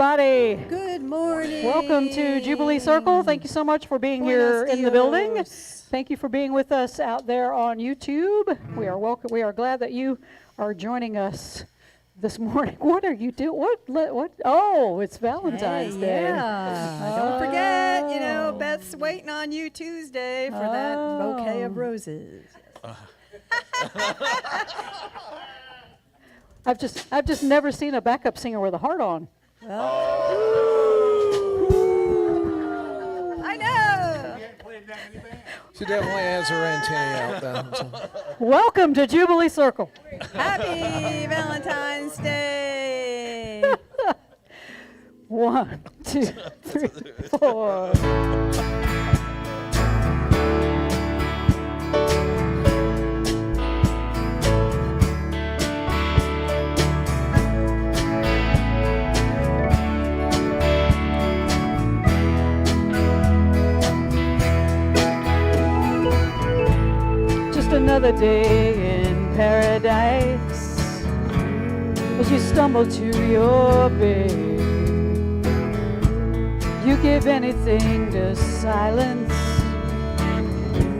everybody. Good morning. Welcome to Jubilee Circle. Thank you so much for being here in the building. Thank you for being with us out there on YouTube. We are glad that you are joining us this morning. What are you doing? What? Oh, it's Valentine's Day. Yeah. Don't forget, Beth's waiting on you Tuesday for that bouquet of roses. I've just never seen a backup singer with a heart on. I know. She definitely has her antennae out then. So. Welcome to Jubilee Circle. Happy Valentine's Day. 1, 2, 3, 4. Another day in paradise as you stumble to your bed. You give anything to silence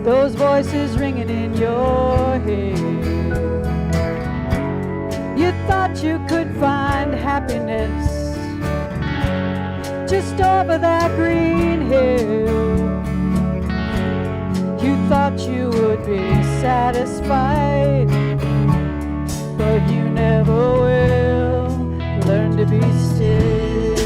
those voices ringing in your head. You thought you could find happiness just over that green hill. You thought you would be satisfied, but you never will. Learn to be still.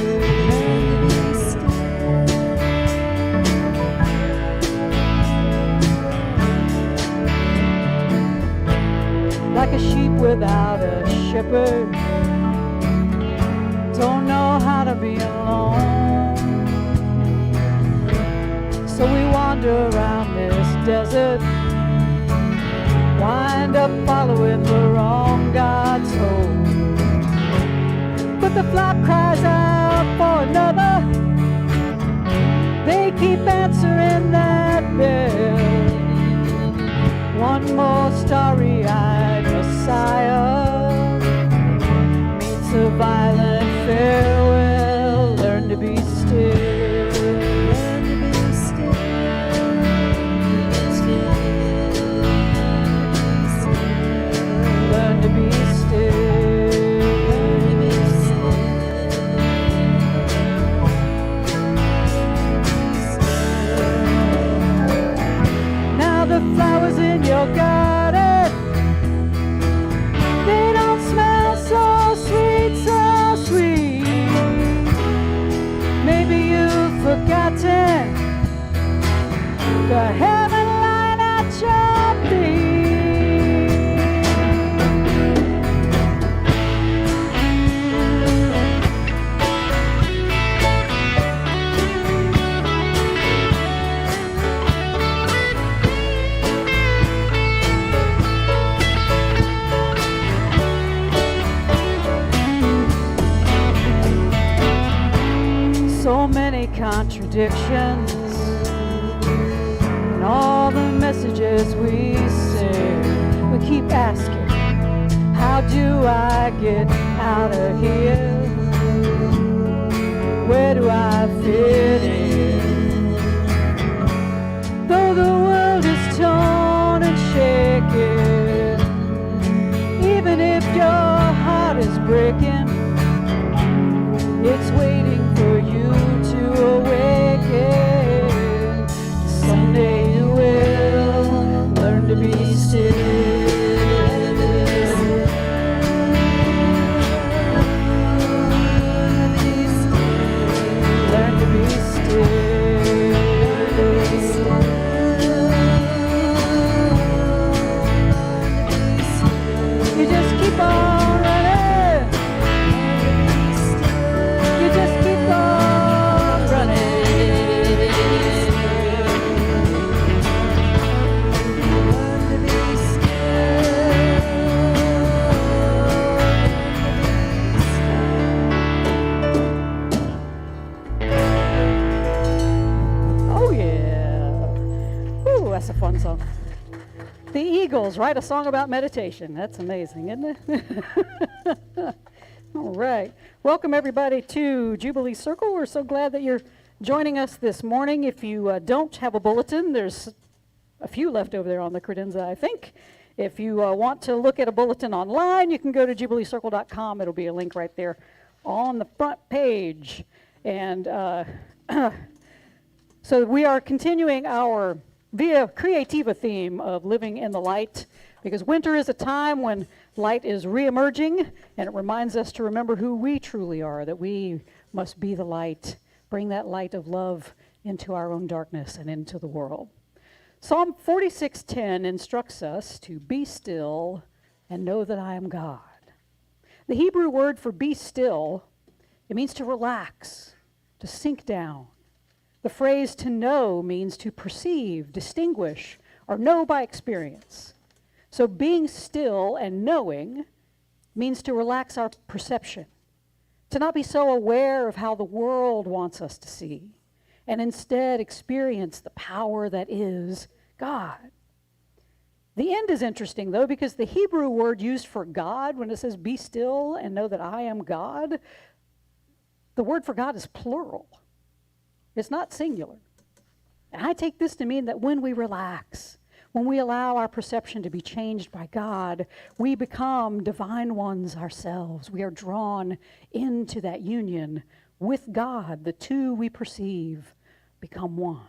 Like a sheep without a shepherd, don't know how to be alone. So we wander around this desert, wind up following the wrong God's hope. But the flock cries out for another. They keep answering that bell. One more starry-eyed Messiah meets a violent farewell. Learn to be still. Flowers in your garden, they don't smell so sweet, so sweet. Maybe you've forgotten the heaven lying at your feet. So many contradictions in all the messages we send. We keep asking, how do I get out of here? Where do I fit in? Though the world is torn and shaking, even if your heart is breaking, it's waiting for you to awaken. Someday you will learn to be still. Learn to be still. You just keep on running. You just keep on running. Oh yeah. Ooh, that's a fun song. The Eagles write a song about meditation. That's amazing, isn't it? All right. Welcome, everybody, to Jubilee Circle. We're so glad that you're joining us this morning. If you don't have a bulletin, there's a few left over there on the credenza, I think. If you want to look at a bulletin online, you can go to jubileecircle.com. It'll be a link right there on the front page. And so we are continuing our VIA CREATIVA theme of living in the light, because winter is a time when light is reemerging, and it reminds us to remember who we truly are, that we must be the light, bring that light of love into our own darkness and into the world. Psalm 46:10 instructs us to be still and know that I am God. The Hebrew word for be still, it means to relax, to sink down. The phrase to know means to perceive, distinguish, or know by experience. So being still and knowing means to relax our perception, to not be so aware of how the world wants us to see, and instead experience the power that is God. The end is interesting, though, because the Hebrew word used for God, when it says be still and know that I am God, the word for God is plural. It's not singular. And I take this to mean that when we relax, when we allow our perception to be changed by God, we become divine ones ourselves. We are drawn into that union with God. The two we perceive become one.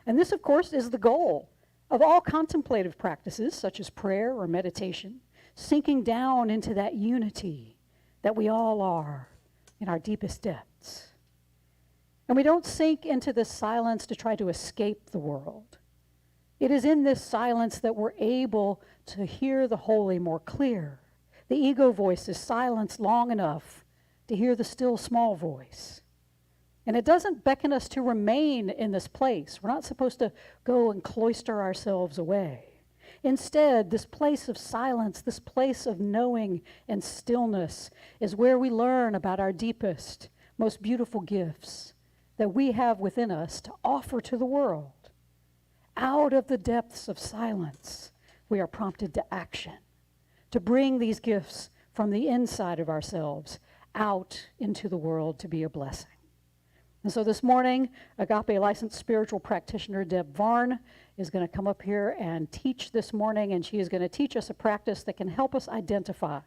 And this, of course, is the goal of all contemplative practices, such as prayer or meditation, sinking down into that unity that we all are in our deepest depths. And we don't sink into this silence to try to escape the world. It is in this silence that we're able to hear the holy more clear. The ego voice is silenced long enough to hear the still small voice. And it doesn't beckon us to remain in this place. We're not supposed to go and cloister ourselves away. Instead, this place of silence, this place of knowing and stillness is where we learn about our deepest, most beautiful gifts that we have within us to offer to the world. Out of the depths of silence, we are prompted to action, to bring these gifts from the inside of ourselves out into the world to be a blessing. And so this morning, Agape licensed spiritual practitioner Deb Varn is going to come up here and teach this morning, and she is going to teach us a practice that can help us identify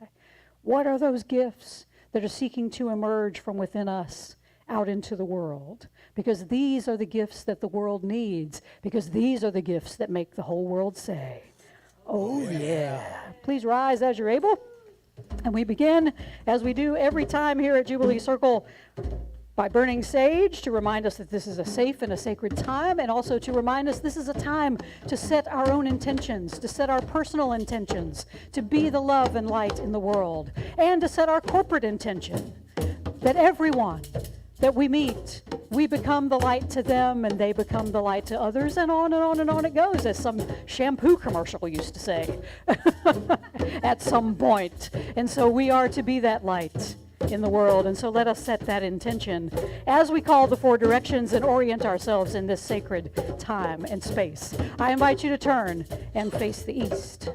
what are those gifts that are seeking to emerge from within us out into the world, because these are the gifts that the world needs, because these are the gifts that make the whole world say, oh yeah. Please rise as you're able. And we begin, as we do every time here at Jubilee Circle, by burning sage to remind us that this is a safe and a sacred time, and also to remind us this is a time to set our own intentions, to set our personal intentions, to be the love and light in the world, and to set our corporate intention that everyone that we meet, we become the light to them and they become the light to others, and on and on and on it goes, as some shampoo commercial used to say at some point. And so we are to be that light in the world, and so let us set that intention as we call the four directions and orient ourselves in this sacred time and space. I invite you to turn and face the east.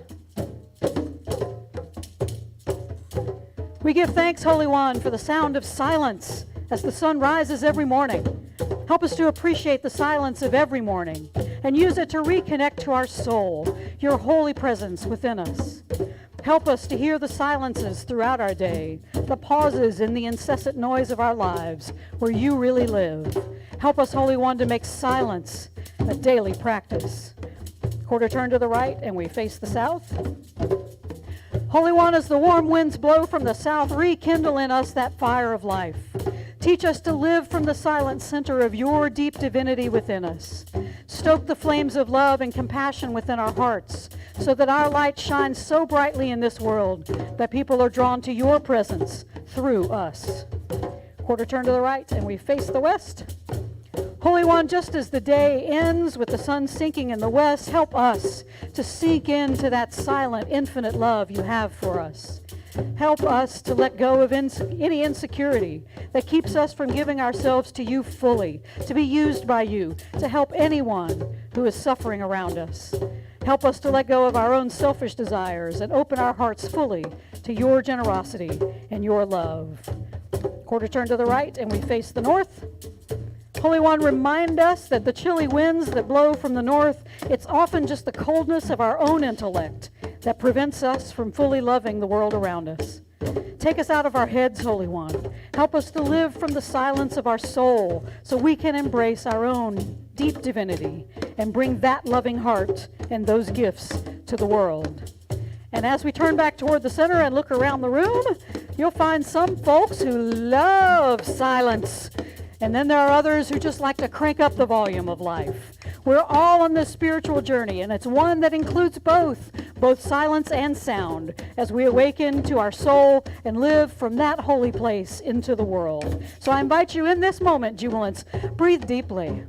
We give thanks, Holy One, for the sound of silence as the sun rises every morning. Help us to appreciate the silence of every morning and use it to reconnect to our soul, your holy presence within us. Help us to hear the silences throughout our day, the pauses in the incessant noise of our lives where you really live. Help us, Holy One, to make silence a daily practice. Quarter turn to the right and we face the south. Holy One, as the warm winds blow from the south, rekindle in us that fire of life. Teach us to live from the silent center of your deep divinity within us. Stoke the flames of love and compassion within our hearts so that our light shines so brightly in this world that people are drawn to your presence through us. Quarter turn to the right and we face the west. Holy One, just as the day ends with the sun sinking in the west, help us to sink into that silent, infinite love you have for us. Help us to let go of any insecurity that keeps us from giving ourselves to you fully, to be used by you, to help anyone who is suffering around us. Help us to let go of our own selfish desires and open our hearts fully to your generosity and your love. Quarter turn to the right, and we face the north. Holy One, remind us that the chilly winds that blow from the north, it's often just the coldness of our own intellect that prevents us from fully loving the world around us. Take us out of our heads, Holy One. Help us to live from the silence of our soul so we can embrace our own deep divinity and bring that loving heart and those gifts to the world. And as we turn back toward the center and look around the room, you'll find some folks who love silence. And then there are others who just like to crank up the volume of life. We're all on this spiritual journey, and it's one that includes both silence and sound, as we awaken to our soul and live from that holy place into the world. So I invite you in this moment, Jubilants, breathe deeply.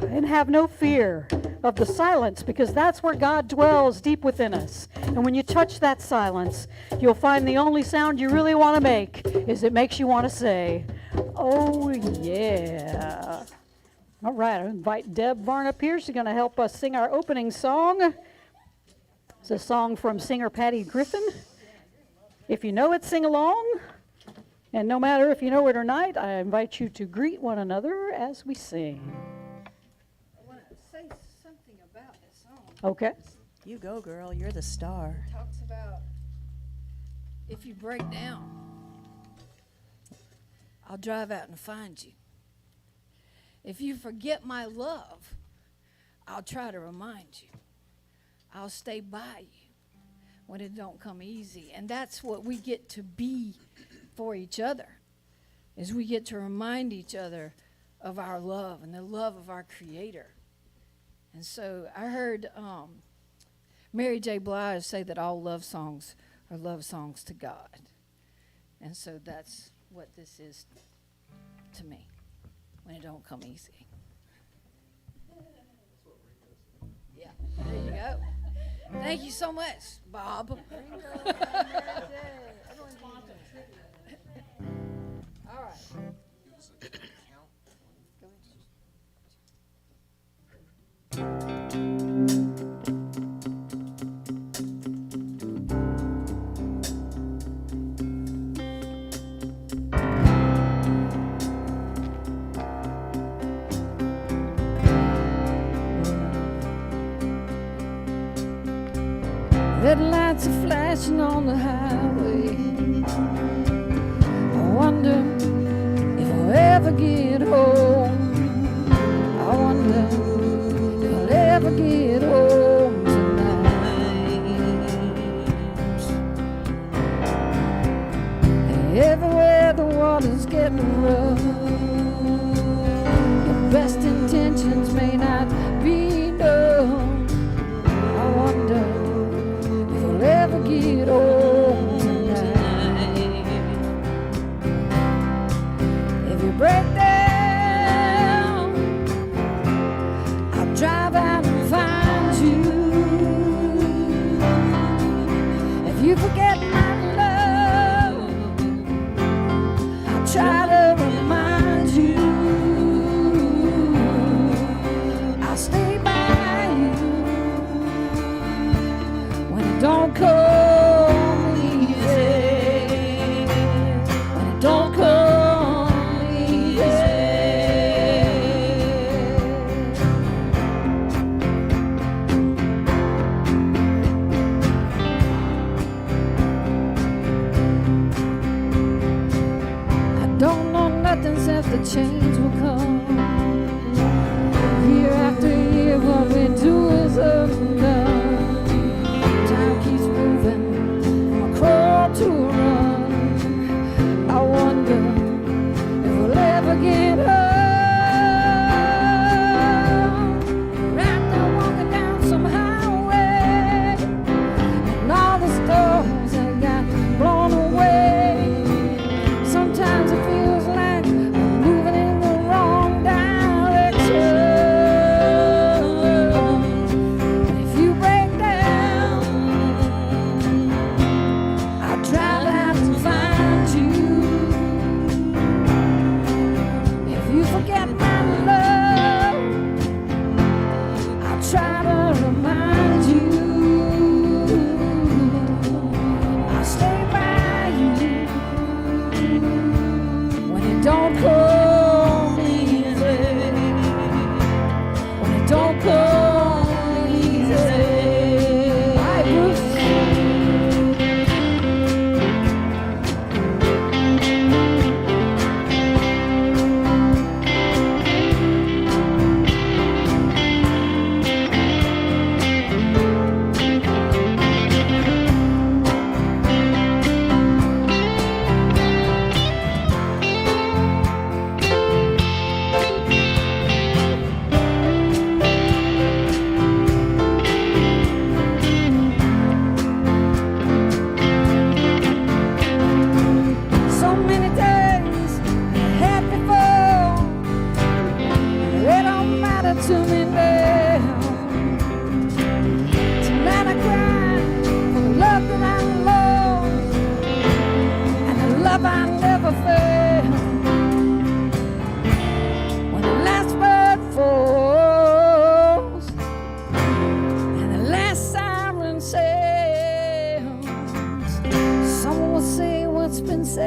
And have no fear of the silence, because that's where God dwells deep within us. And when you touch that silence, you'll find the only sound you really want to make is it makes you want to say, oh yeah. All right, I invite Deb Varn up here. She's going to help us sing our opening song. It's a song from singer Patty Griffin. If you know it, sing along. And no matter if you know it or not, I invite you to greet one another as we sing. I want to say something about this song. Okay. You go, girl. You're the star. It talks about if you break down, I'll drive out and find you. If you forget my love, I'll try to remind you. I'll stay by you when it don't come easy. And that's what we get to be for each other, is we get to remind each other of our love and the love of our Creator. And so I heard Mary J. Blige say that all love songs are love songs to God. And so that's what this is to me when it don't come easy. Yeah, there you go. Thank you so much, Bob. All right. Red lights are flashing on the highway. I wonder if I'll ever get home. I wonder if I'll ever get home tonight. And everywhere the water's getting rough, the best intentions may not be enough. I wonder ever get home tonight. If you break down, I'll drive out and find you. If you forget my love, I'll try to remind you. I'll stay by you when it don't come easy, when it don't come easy. I don't know nothing except the change will come. Year after year, what we do is up and down. To run, I wonder if we'll ever get home. Right now walking down some highway, and all the storms that got blown away. Sometimes it feels like I'm moving in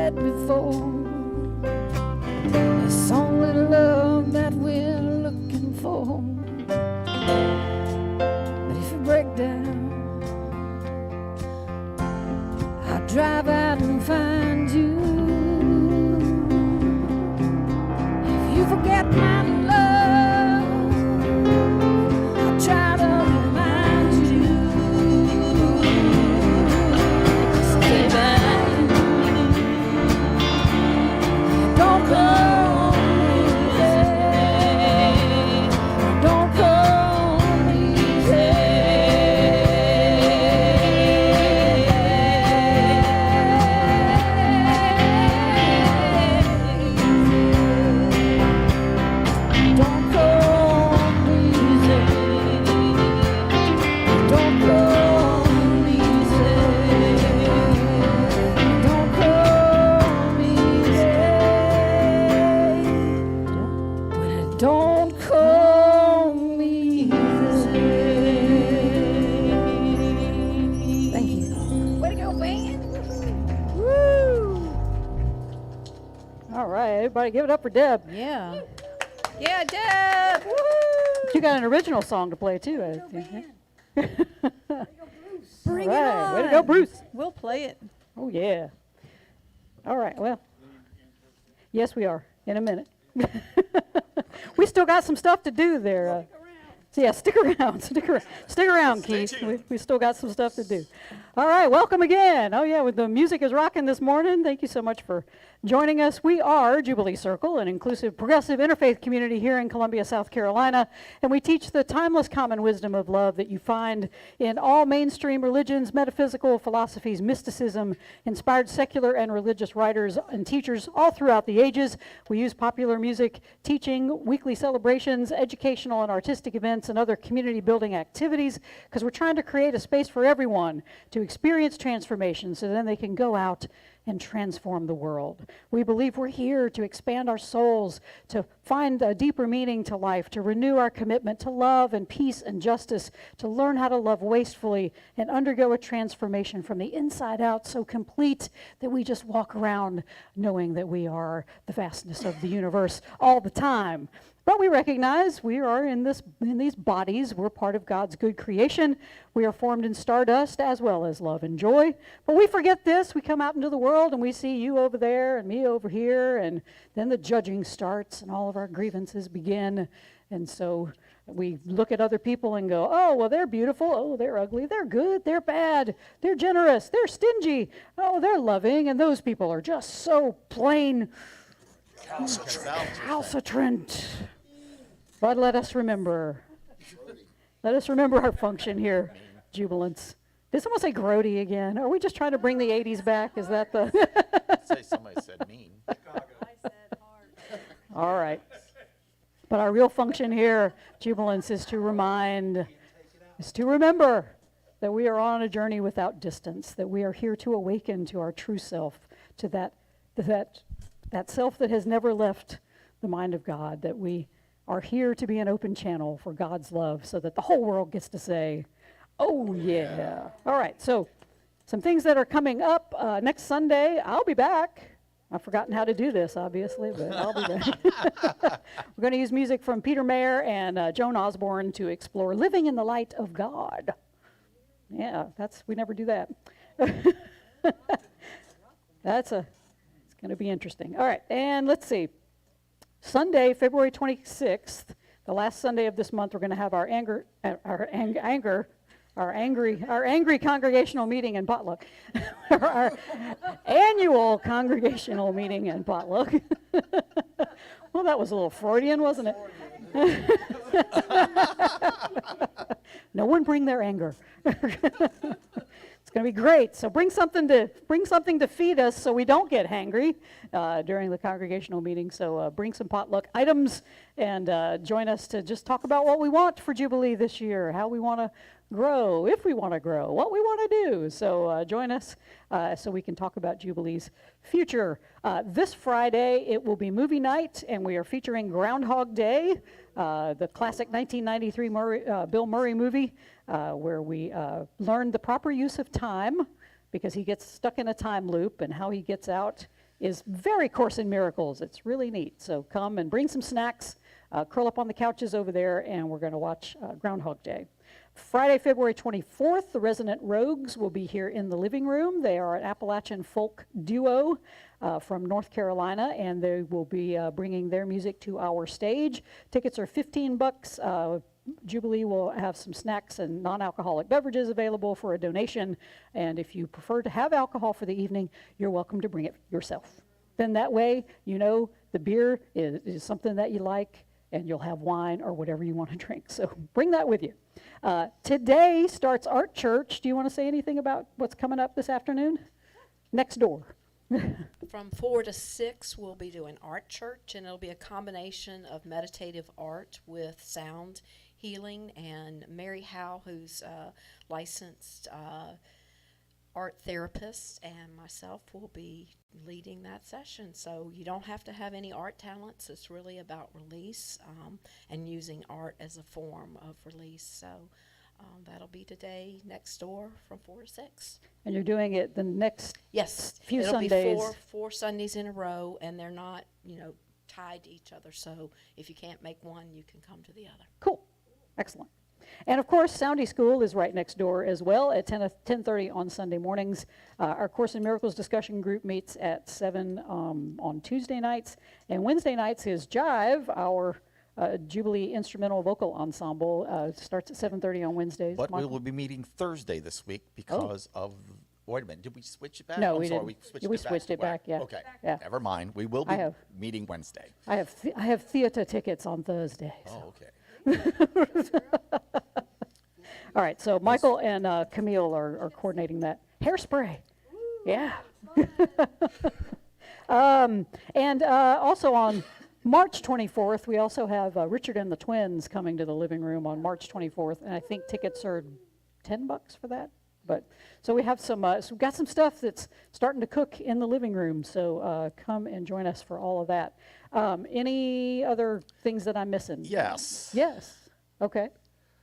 said before, it's only love that we're looking for. But if you break down, I'll drive out and find you. If you forget my love, I'll try to remind you. Stay back, don't go easy, don't go Everybody give it up for Deb. Yeah. Yeah, Deb. Woo! You got an original song to play too, I think. Bring All it right, on. way to go, Bruce. We'll play it. Oh, yeah. All right, well, yes, we are, in a minute. We still got some stuff to do there. So yeah, stick around, stick around, Keith. We still got some stuff to do. All right, welcome again. Oh yeah, the music is rocking this morning. Thank you so much for joining us. We are Jubilee Circle, an inclusive, progressive interfaith community here in Columbia, South Carolina, and we teach the timeless common wisdom of love that you find in all mainstream religions, metaphysical philosophies, mysticism, inspired secular and religious writers and teachers all throughout the ages. We use popular music, teaching, weekly celebrations, educational and artistic events, and other community building activities, because we're trying to create a space for everyone to experience transformation so then they can go out and transform the world. We believe we're here to expand our souls, to find a deeper meaning to life, to renew our commitment to love and peace and justice, to learn how to love wastefully and undergo a transformation from the inside out so complete that we just walk around knowing that we are the vastness of the universe all the time. But we recognize we are in these bodies. We're part of God's good creation. We are formed in stardust as well as love and joy. But we forget this. We come out into the world and we see you over there and me over here, and then the judging starts and all of our grievances begin. And so we look at other people and go, oh, well, they're beautiful. Oh, they're ugly. They're good. They're bad. They're generous. They're stingy. Oh, they're loving. And those people are just so plain calcitrant. But let us remember our function here, jubilants. Did someone say grody again? Are we just trying to bring the 80s back? Is that the... Say somebody said mean. I said hard. All right. But our real function here, jubilants, is to remember that we are on a journey without distance, that we are here to awaken to our true self, to that self that has never left the mind of God, that we are here to be an open channel for God's love so that the whole world gets to say, oh yeah. All right, so some things that are coming up. Next Sunday, I'll be back. I've forgotten how to do this, obviously, but I'll be back. We're going to use music from Peter Mayer and Joan Osborne to explore living in the light of God. Yeah, we never do that. It's going to be interesting. All right, and let's see. Sunday, February 26th, the last Sunday of this month, we're going to have our angry congregational meeting and potluck. Our annual congregational meeting and potluck. Well, that was a little Freudian, wasn't it? No one bring their anger. It's going to be great. So bring something to feed us so we don't get hangry during the congregational meeting. So bring some potluck items and join us to just talk about what we want for Jubilee this year, how we want to grow, if we want to grow, what we want to do. So join us so we can talk about Jubilee's future. This Friday, it will be movie night, and we are featuring Groundhog Day, the classic 1993 Bill Murray movie, where we learn the proper use of time, because he gets stuck in a time loop, and how he gets out is very Course in Miracles. It's really neat. So come and bring some snacks, curl up on the couches over there, and we're going to watch Groundhog Day. Friday, February 24th, the Resident Rogues will be here in the living room. They are an Appalachian folk duo from North Carolina, and they will be bringing their music to our stage. Tickets are $15. Jubilee will have some snacks and non-alcoholic beverages available for a donation, and if you prefer to have alcohol for the evening, you're welcome to bring it yourself. Then that way, you know the beer is something that you like, and you'll have wine or whatever you want to drink. So bring that with you. Today starts Art Church. Do you want to say anything about what's coming up this afternoon? Next door. From 4 to 6, we'll be doing Art Church, and it'll be a combination of meditative art with sound healing. And Mary Howe, who's a licensed art therapist, and myself will be leading that session. So you don't have to have any art talents. It's really about release and using art as a form of release. So that'll be today next door from 4 to 6. And you're doing it the next Yes, few it'll Sundays. be four Sundays in a row, and they're not, tied to each other. So if you can't make one, you can come to the other. Cool. Excellent. And of course, Soundy School is right next door as well at 10:30 on Sunday mornings. Our Course in Miracles discussion group meets at 7 on Tuesday nights. And Wednesday nights is Jive, our Jubilee instrumental vocal ensemble. Starts at 7:30 on Wednesdays. But we Michael? will be meeting Thursday this week because of. Wait a minute. Did we switch it back? No, I'm we sorry, didn't. We switched Yeah, we it back. switched to it back, Wednesday. yeah. Okay. Yeah. Never mind. We will I be have- meeting Wednesday. I have theater tickets on Thursday. Oh, okay. All right, so Michael and Camille are coordinating that. Hairspray. Yeah. And also on March 24th, we also have Richard and the Twins coming to the living room on March 24th, and I think tickets are $10 for that. But so we have so we've got some stuff that's starting to cook in the living room. So come and join us for all of that. Any other things that I'm missing? Yes. Yes. Okay.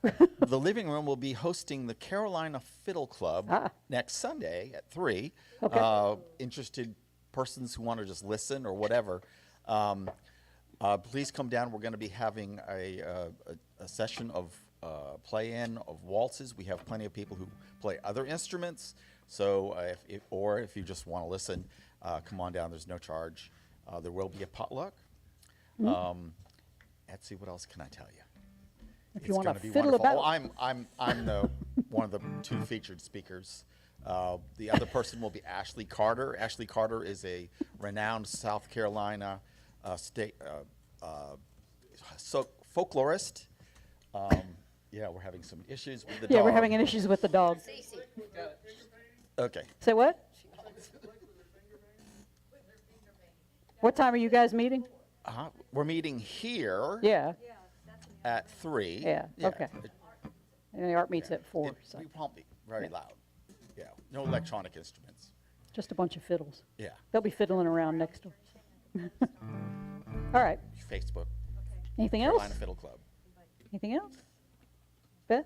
The living room will be hosting the Carolina Fiddle Club next Sunday at 3. Okay. Interested persons who want to just listen or whatever, please come down. We're going to be having a session of play-in of waltzes. We have plenty of people who play other instruments. So if you just want to listen, come on down. There's no charge. There will be a potluck. Let's see, what else can I tell you? If you want to gonna be fiddle wonderful. about. I'm the one of the 2 featured speakers. The other person will be Ashley Carter. Ashley Carter is a renowned South Carolina state folklorist. Yeah, we're having some issues with the dog. Yeah, we're having issues with the dog. Okay. Say what? What time are you guys meeting? We're meeting here Yeah, at 3. yeah, okay. And the art meets at 4, so We won't be very loud. Yeah, no electronic instruments. just a bunch of fiddles. Yeah, They'll be fiddling around next door. All right, Facebook, anything else? Carolina Fiddle Club. Anything else? Beth?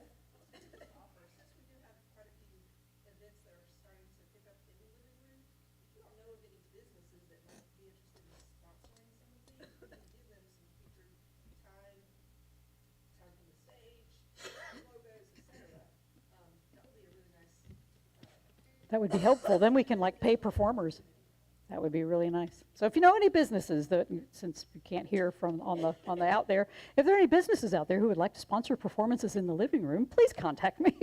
That would be helpful. Then we can pay performers. That would be really nice. So if you know any businesses that, since we can't hear from on the out there, if there are any businesses out there who would like to sponsor performances in the living room, please contact me.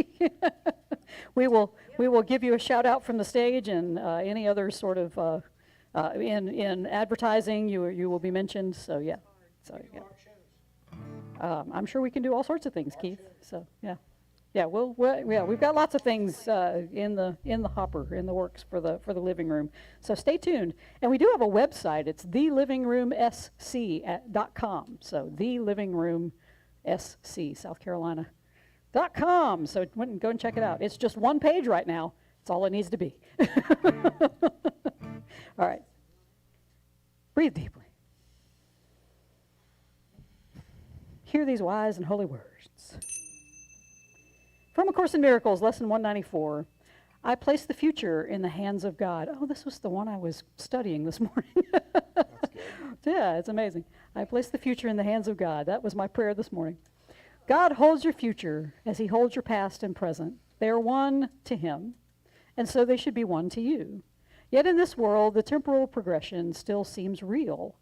we will give you a shout out from the stage, and any other sort of in advertising you will be mentioned. So yeah. I'm sure we can do all sorts of things, Keith. So yeah. Yeah, we've got lots of things in the hopper, in the works for the living room. So stay tuned. And we do have a website. It's thelivingroomsc.com. So thelivingroomsc, South Carolina.com. So go and check it out. It's just one page right now. It's all it needs to be. All right. Breathe deeply. Hear these wise and holy words. From A Course in Miracles, Lesson 194. I place the future in the hands of God. Oh, this was the one I was studying this morning. That's good. Yeah, it's amazing. I place the future in the hands of God. That was my prayer this morning. God holds your future as he holds your past and present. They are one to him, and so they should be one to you. Yet in this world, the temporal progression still seems real,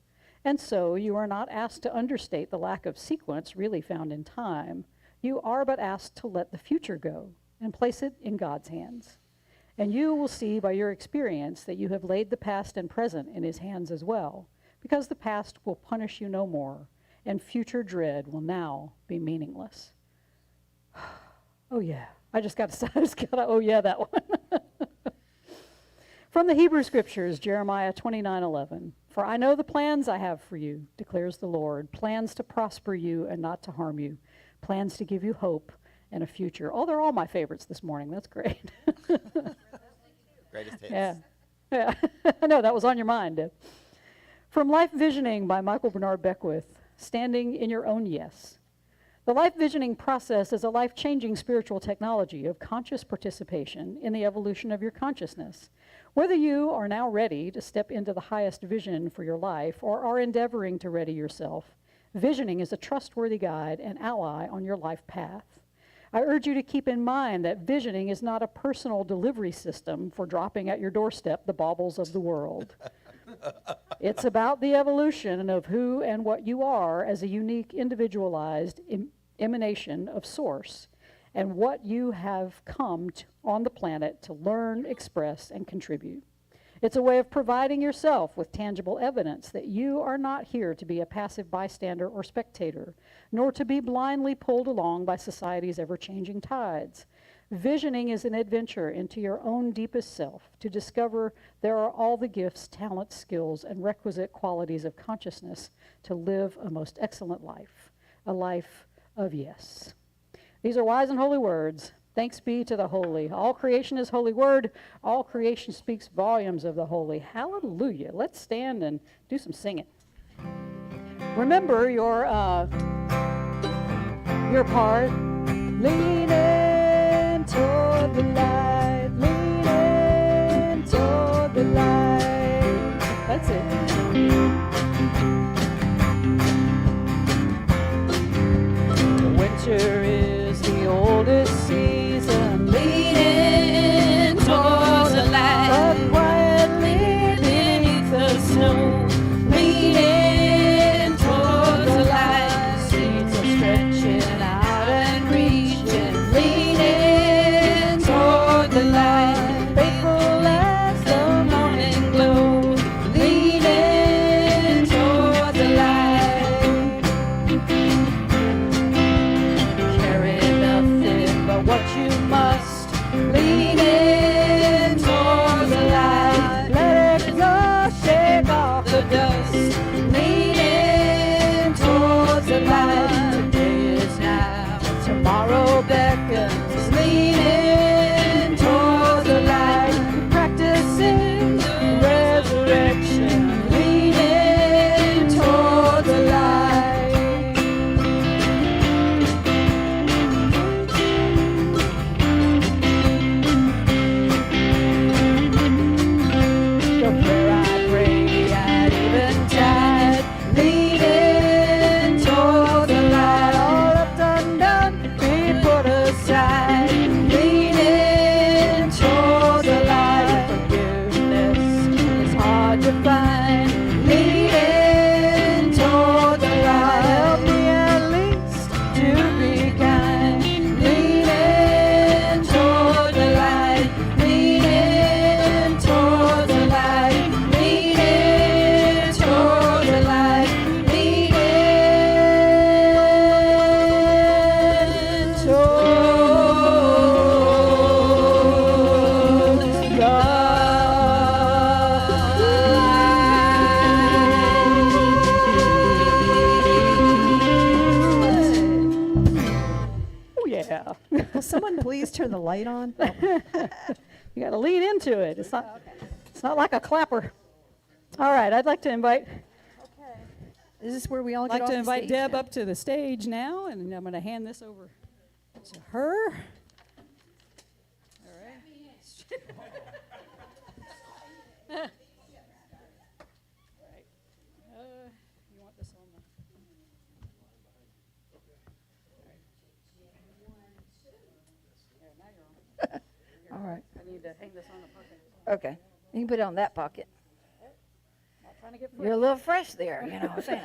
and so you are not asked to understate the lack of sequence really found in time. You are but asked to let the future go and place it in God's hands. And you will see by your experience that you have laid the past and present in his hands as well, because the past will punish you no more, and future dread will now be meaningless. Oh yeah, I just got to oh yeah, that one. From the Hebrew Scriptures, Jeremiah 29:11. For I know the plans I have for you, declares the Lord, plans to prosper you and not to harm you, plans to give you hope and a future. Oh, they're all my favorites this morning. That's great. Greatest hits. Yeah, yeah. I know, that was on your mind, Deb. From Life Visioning by Michael Bernard Beckwith, Standing in Your Own Yes. The life visioning process is a life-changing spiritual technology of conscious participation in the evolution of your consciousness. Whether you are now ready to step into the highest vision for your life or are endeavoring to ready yourself, visioning is a trustworthy guide and ally on your life path. I urge you to keep in mind that visioning is not a personal delivery system for dropping at your doorstep the baubles of the world. It's about the evolution of who and what you are as a unique, individualized emanation of Source, and what you have come on the planet to learn, express, and contribute. It's a way of providing yourself with tangible evidence that you are not here to be a passive bystander or spectator, nor to be blindly pulled along by society's ever-changing tides. Visioning is an adventure into your own deepest self to discover there are all the gifts, talents, skills, and requisite qualities of consciousness to live a most excellent life, a life of yes. These are wise and holy words. Thanks be to the holy. All creation is holy word. All creation speaks volumes of the holy. Hallelujah. Let's stand and do some singing. Remember your part. Lean in toward the light. Lean in toward the light. That's it. Winter is the oldest season. Lean in towards the light. But quietly beneath the snow. Lean in towards the light. Seeds are stretching out and reaching. Lean in toward the light. Faithful as the morning glow. Lean in toward the light. What you must, lean in towards the light. Let it go, shake off the dust. Lean in towards the light. Today is now, tomorrow beckons. Lean in towards the light. Practicing resurrection. Lean in towards the light. Someone please turn the light on. Oh. You got to lean into it. It's not like a clapper. All right, I'd like to invite. Okay. Is this where we all I'd get like off to the invite stage Deb now? up to the stage now, and I'm going to hand this over to her. All right. You want this on the... All right. I need to hang this on the pocket. Okay. You can put it on that pocket. Not trying to get You're a little fresh there, you know what I'm saying?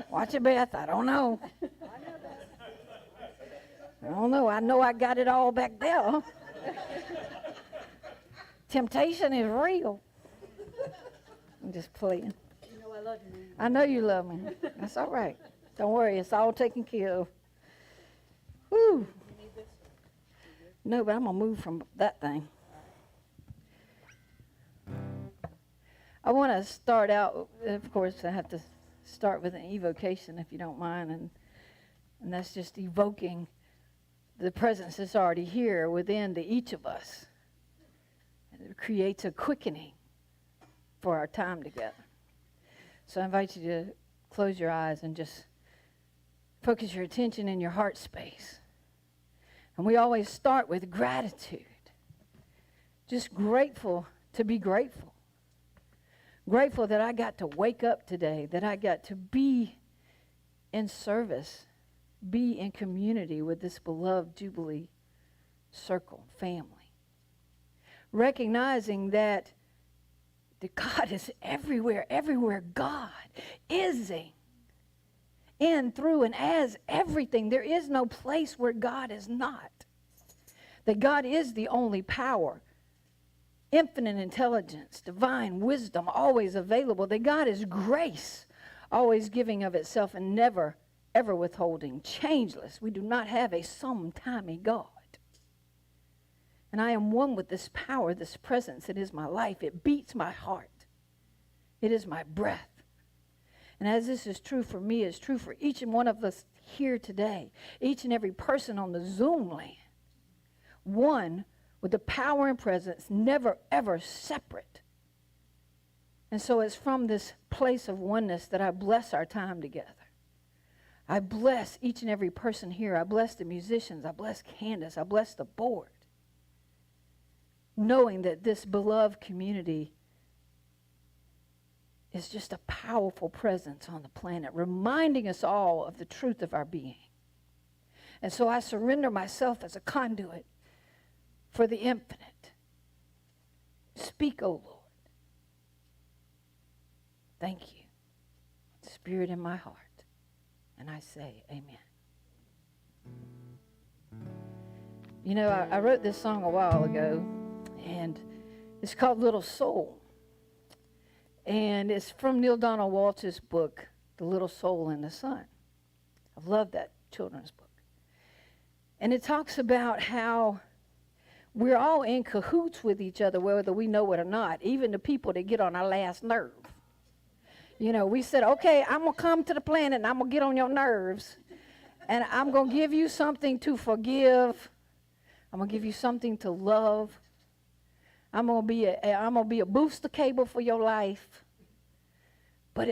Watch it, Beth. I don't know. I don't know. I know I got it all back there. Temptation is real. I'm just playing. You know I love you, man. I know you love me. That's all right. Don't worry. It's all taken care of. Whew. No, but I'm going to move from that thing. I want to start out, of course, I have to start with an evocation, if you don't mind, and that's just evoking the presence that's already here within each of us. And it creates a quickening for our time together. So I invite you to close your eyes and just focus your attention in your heart space. And we always start with gratitude. Just grateful to be grateful. Grateful that I got to wake up today, that I got to be in service, be in community with this beloved Jubilee circle family. Recognizing that God is everywhere, everywhere God is in, through, and as everything. There is no place where God is not. That God is the only power, infinite intelligence, divine wisdom, always available. That God is grace, always giving of itself and never, ever withholding, changeless. We do not have a sometimey God. And I am one with this power, this presence. It is my life. It beats my heart. It is my breath. And as this is true for me, it's true for each and one of us here today. Each and every person on the Zoom land. One with the power and presence, never ever separate. And so it's from this place of oneness that I bless our time together. I bless each and every person here. I bless the musicians. I bless Candace. I bless the board. Knowing that this beloved community is just a powerful presence on the planet, reminding us all of the truth of our being. And so I surrender myself as a conduit for the infinite. Speak, O Lord. Thank you. Spirit in my heart. And I say, amen. You know, I wrote this song a while ago, and it's called Little Soul. And it's from Neil Donald Walsh's book, The Little Soul in the Sun. I've loved that children's book. And it talks about how we're all in cahoots with each other, whether we know it or not, even the people that get on our last nerve. You know, we said, okay, I'm going to come to the planet and I'm going to get on your nerves. And I'm going to give you something to forgive. I'm going to give you something to love. I'm gonna be a booster cable for your life. But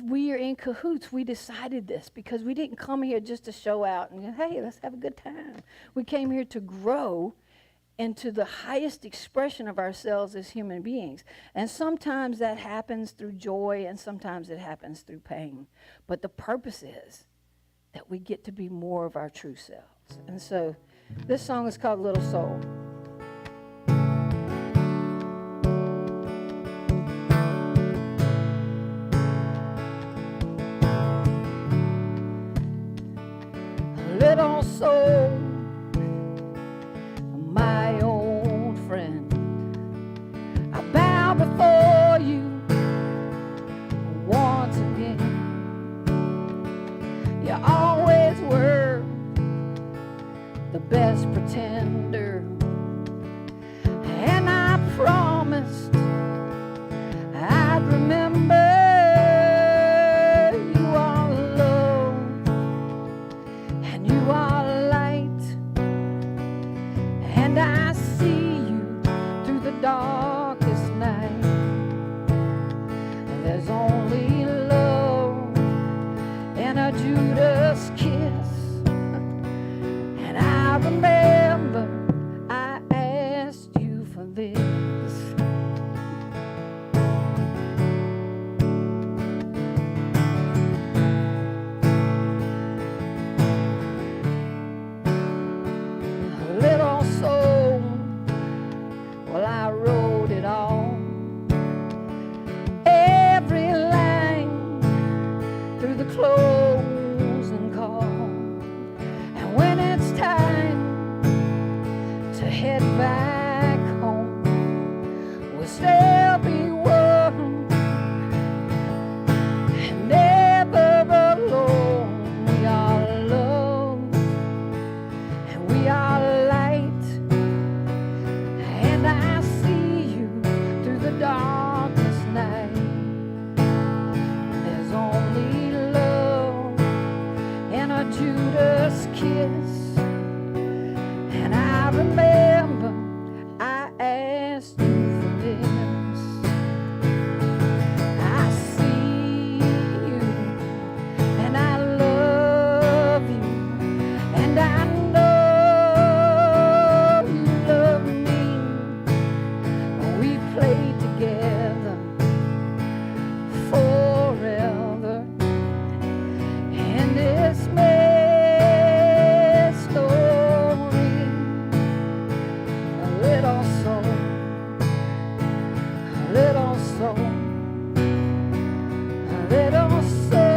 we are in cahoots. We decided this because we didn't come here just to show out and, hey, let's have a good time. We came here to grow into the highest expression of ourselves as human beings. And sometimes that happens through joy and sometimes it happens through pain. But the purpose is that we get to be more of our true selves. And so this song is called Little Soul. Little soul, my old friend, I bow before you once again. You always were the best pretender, and I promised I'd remember. Darkest night, there's only love and a Judas kiss. And I remember I asked you head back home, we'll still be one, and never alone. We are love, and we are light, and I see you through the darkest night. There's only love and a Judas kiss, and I remember I asked you for this. I see you, and I love you, and I know you love me. We played together forever, and this story, a little soul, a little soul, a little soul.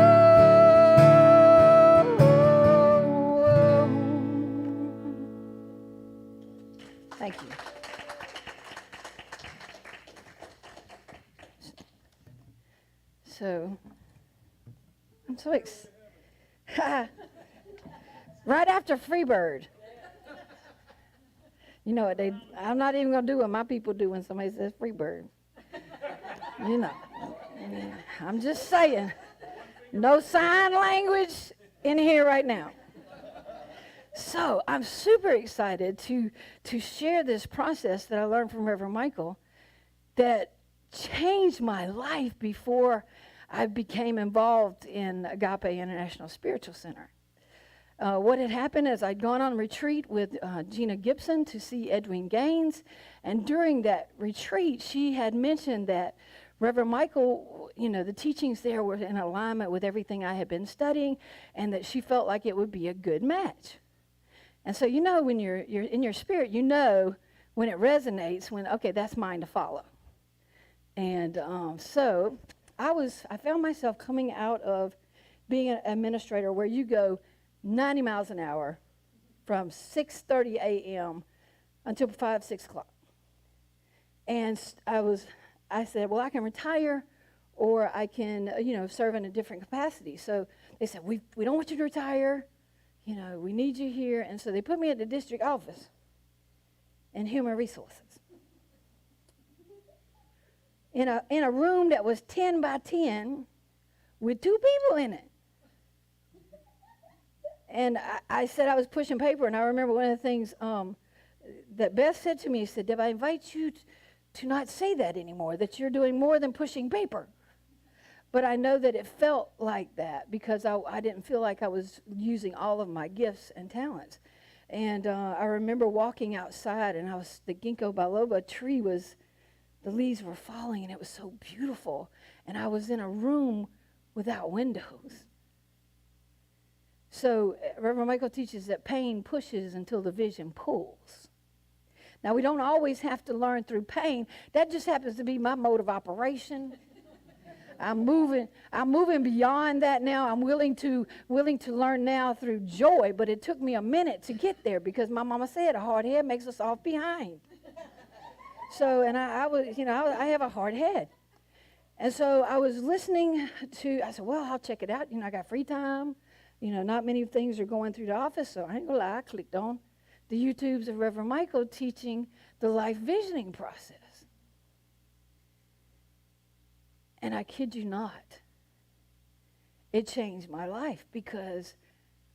Thank you. So, I'm so excited. Right after Freebird. You know what I'm not even going to do what my people do when somebody says Freebird. You know. I'm just saying. No sign language in here right now. So I'm super excited to share this process that I learned from Reverend Michael that changed my life before I became involved in Agape International Spiritual Center. What had happened is I'd gone on retreat with Gina Gibson to see Edwin Gaines, and during that retreat, she had mentioned that Reverend Michael, you know, the teachings there were in alignment with everything I had been studying, and that she felt like it would be a good match. And so, you know, when you're in your spirit, you know when it resonates, when, okay, that's mine to follow. And so I found myself coming out of being an administrator where you go 90 miles an hour from 6:30 a.m. until 5, 6 o'clock. And I said, well, I can retire or I can, serve in a different capacity. So they said, we don't want you to retire. You know, we need you here. And so they put me at the district office in human resources. In a room that was 10 by 10 with 2 people in it. And I said I was pushing paper, and I remember one of the things that Beth said to me, she said, Deb, I invite you to not say that anymore, that you're doing more than pushing paper. But I know that it felt like that because I didn't feel like I was using all of my gifts and talents. And I remember walking outside, and the ginkgo biloba tree the leaves were falling, and it was so beautiful. And I was in a room without windows. So Reverend Michael teaches that pain pushes until the vision pulls. Now, we don't always have to learn through pain. That just happens to be my mode of operation. I'm moving beyond that now. I'm willing to learn now through joy, but it took me a minute to get there because my mama said a hard head makes us off behind. So, and I have a hard head. And so I was listening I said, well, I'll check it out. I got free time. Not many things are going through the office, so I ain't gonna lie, I clicked on the YouTubes of Reverend Michael teaching the life visioning process. And I kid you not, it changed my life because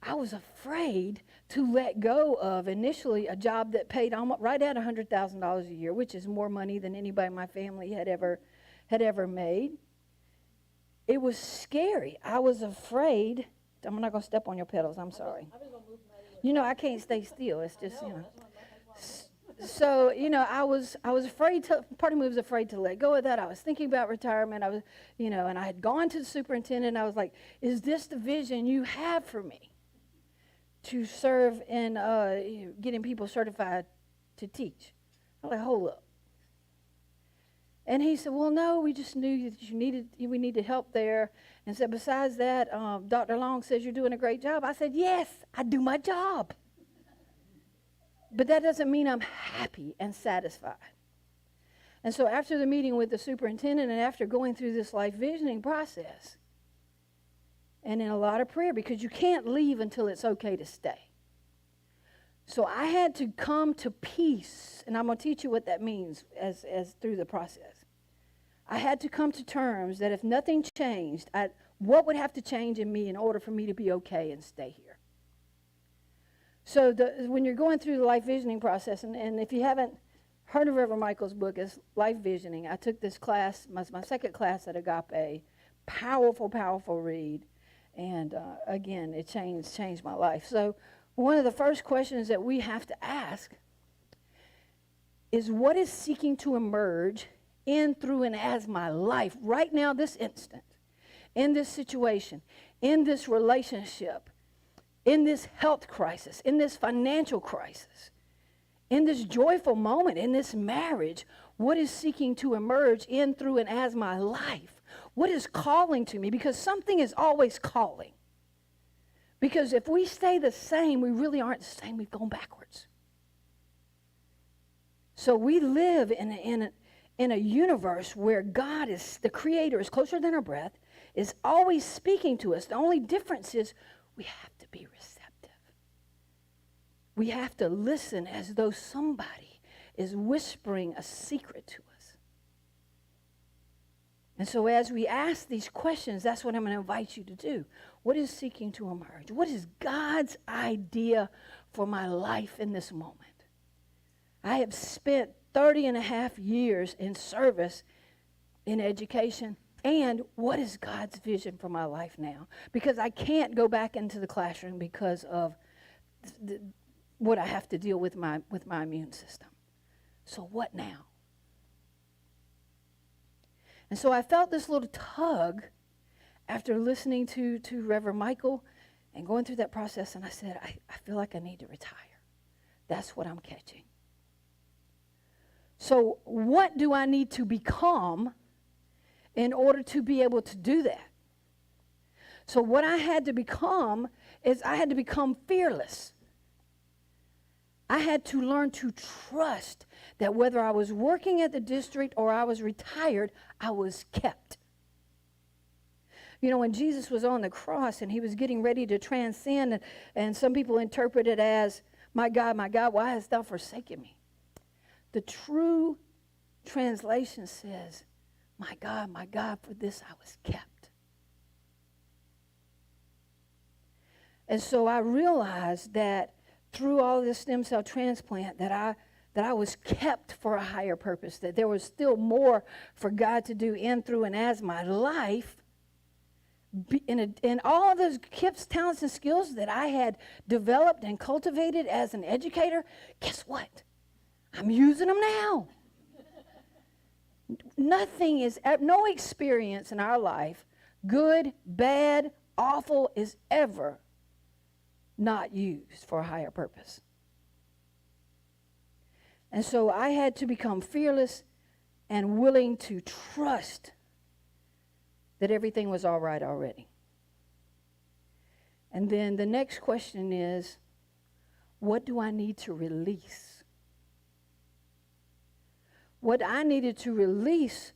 I was afraid to let go of initially a job that paid almost right at $100,000 a year, which is more money than anybody in my family had ever made. It was scary. I was afraid. I'm not going to step on your pedals. I'm sorry. I can't stay still. It's just, So, I was afraid part of me was afraid to let go of that. I was thinking about retirement. I was, and I had gone to the superintendent. I was like, is this the vision you have for me to serve in getting people certified to teach? I'm like, hold up. And he said, well, no, we just knew that we needed help there. And said, besides that, Dr. Long says you're doing a great job. I said, yes, I do my job. But that doesn't mean I'm happy and satisfied. And so after the meeting with the superintendent and after going through this life visioning process, and in a lot of prayer, because you can't leave until it's okay to stay. So I had to come to peace, and I'm going to teach you what that means as through the process. I had to come to terms that if nothing changed, what would have to change in me in order for me to be okay and stay here? So when you're going through the life visioning process, and if you haven't heard of Reverend Michael's book, it's Life Visioning. I took this class, my second class at Agape. Powerful, powerful read. And again, it changed my life. So one of the first questions that we have to ask is, what is seeking to emerge in, through, and as my life right now, this instant, in this situation, in this relationship, in this health crisis, in this financial crisis, in this joyful moment, in this marriage? What is seeking to emerge in, through, and as my life? What is calling to me? Because something is always calling. Because if we stay the same, we really aren't the same. We've gone backwards. So we live in a universe where God is, the Creator, is closer than our breath, is always speaking to us. The only difference is we have to be receptive. We have to listen as though somebody is whispering a secret to us. And so as we ask these questions, that's what I'm going to invite you to do. What is seeking to emerge? What is God's idea for my life in this moment? I have spent 30 and a half years in service in education. And what is God's vision for my life now? Because I can't go back into the classroom because of what I have to deal with my immune system. So what now? And so I felt this little tug after listening to Reverend Michael and going through that process, and I said, I feel like I need to retire. That's what I'm catching. So what do I need to become in order to be able to do that? So what I had to become is I had to become fearless. I had to learn to trust that whether I was working at the district or I was retired, I was kept. You know, when Jesus was on the cross and he was getting ready to transcend, and some people interpret it as, my God, why hast thou forsaken me? The true translation says, my God, for this I was kept. And so I realized that through all of this stem cell transplant that I was kept for a higher purpose, that there was still more for God to do in, through, and as my life. And all of those gifts, talents, and skills that I had developed and cultivated as an educator, guess what? I'm using them now. No experience in our life, good, bad, awful, is ever not used for a higher purpose. And so I had to become fearless and willing to trust that everything was all right already. And then the next question is, what do I need to release? What I needed to release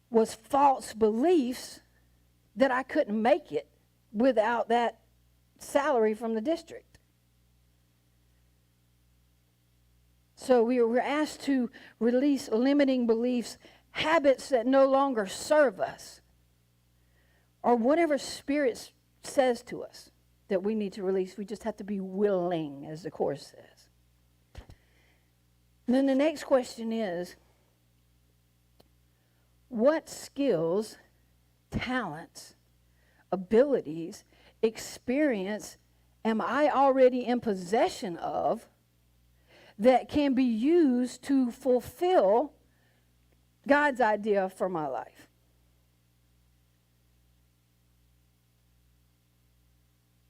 was false beliefs that I couldn't make it without that salary from the district. So we were asked to release limiting beliefs, habits that no longer serve us, or whatever Spirit says to us that we need to release. We just have to be willing, as the Course says. And then the next question is, what skills, talents, abilities, experience am I already in possession of that can be used to fulfill God's idea for my life?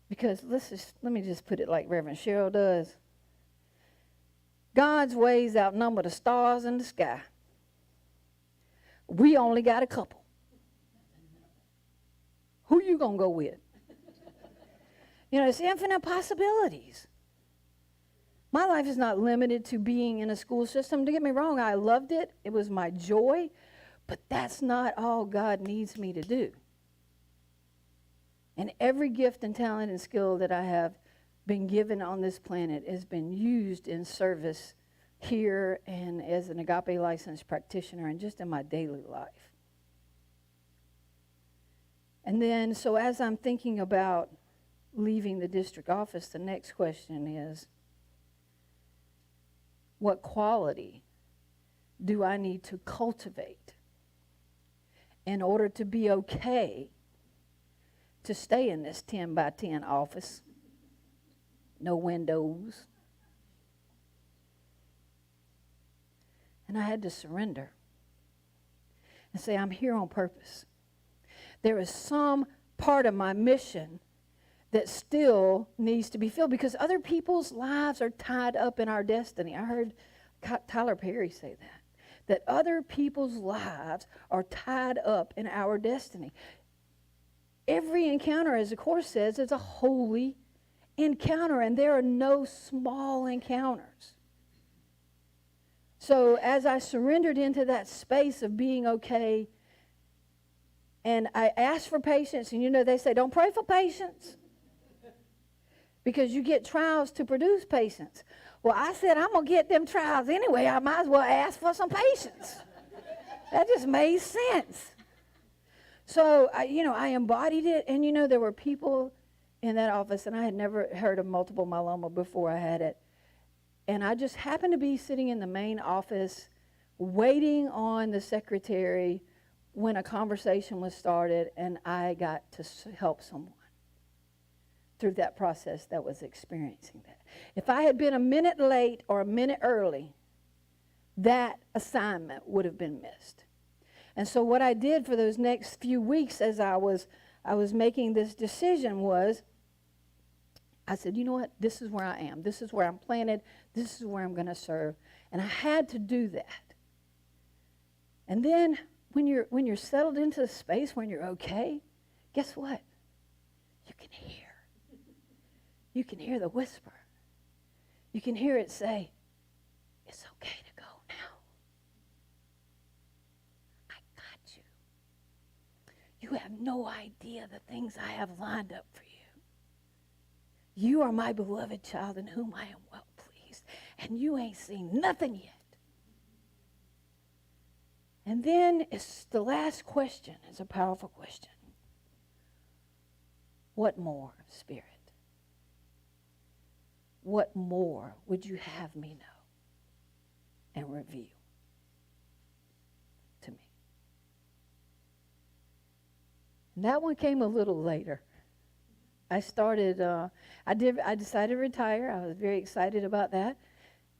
Because let me just put it like Reverend Cheryl does. God's ways outnumber the stars in the sky. We only got a couple. Who you gonna go with? You know, it's infinite possibilities. My life is not limited to being in a school system. Don't get me wrong, I loved it. It was my joy. But that's not all God needs me to do. And every gift and talent and skill that I have been given on this planet has been used in service here and as an agape licensed practitioner and just in my daily life. And then, so as I'm thinking about leaving the district office, the next question is, what quality do I need to cultivate in order to be okay to stay in this 10 by 10 office? No windows. And I had to surrender and say, I'm here on purpose. There is some part of my mission that still needs to be filled because other people's lives are tied up in our destiny. I heard Tyler Perry say that other people's lives are tied up in our destiny. Every encounter, as the Course says, is a holy encounter, and there are no small encounters. So as I surrendered into that space of being okay, and I asked for patience, and you know they say, don't pray for patience, because you get trials to produce patience. Well, I said, I'm going to get them trials anyway. I might as well ask for some patience. That just made sense. So, I embodied it, and there were people in that office, and I had never heard of multiple myeloma before I had it. And I just happened to be sitting in the main office waiting on the secretary when a conversation was started, and I got to help someone through that process that was experiencing that. If I had been a minute late or a minute early, that assignment would have been missed. And so what I did for those next few weeks as I was making this decision was, I said, you know what, this is where I am. This is where I'm planted. This is where I'm going to serve. And I had to do that. And then when you're settled into a space, when you're okay, guess what? You can hear. You can hear the whisper. You can hear it say, it's okay to go now. I got you. You have no idea the things I have lined up for you. You are my beloved child in whom I am well pleased, and you ain't seen nothing yet. And then it's the last question. It's a powerful question. What more, Spirit? What more would you have me know and reveal to me? And that one came a little later. I decided to retire. I was very excited about that.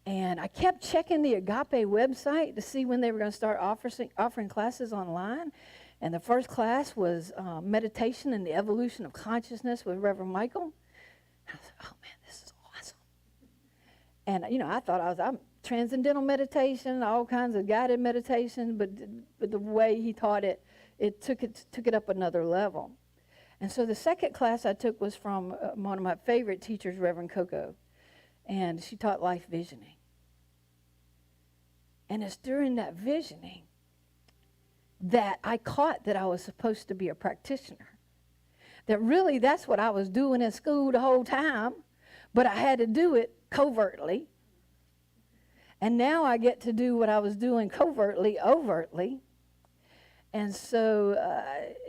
And I kept checking the Agape website to see when they were going to start offering classes online. And the first class was Meditation and the Evolution of Consciousness with Reverend Michael. And I was like, oh man, this is awesome. And I thought I'm transcendental meditation, all kinds of guided meditation, but the way he taught it, it took it up another level. And so the second class I took was from one of my favorite teachers, Reverend Coco. And she taught life visioning. And it's during that visioning that I caught that I was supposed to be a practitioner. That really that's what I was doing in school the whole time, but I had to do it covertly. And now I get to do what I was doing covertly, overtly. And so,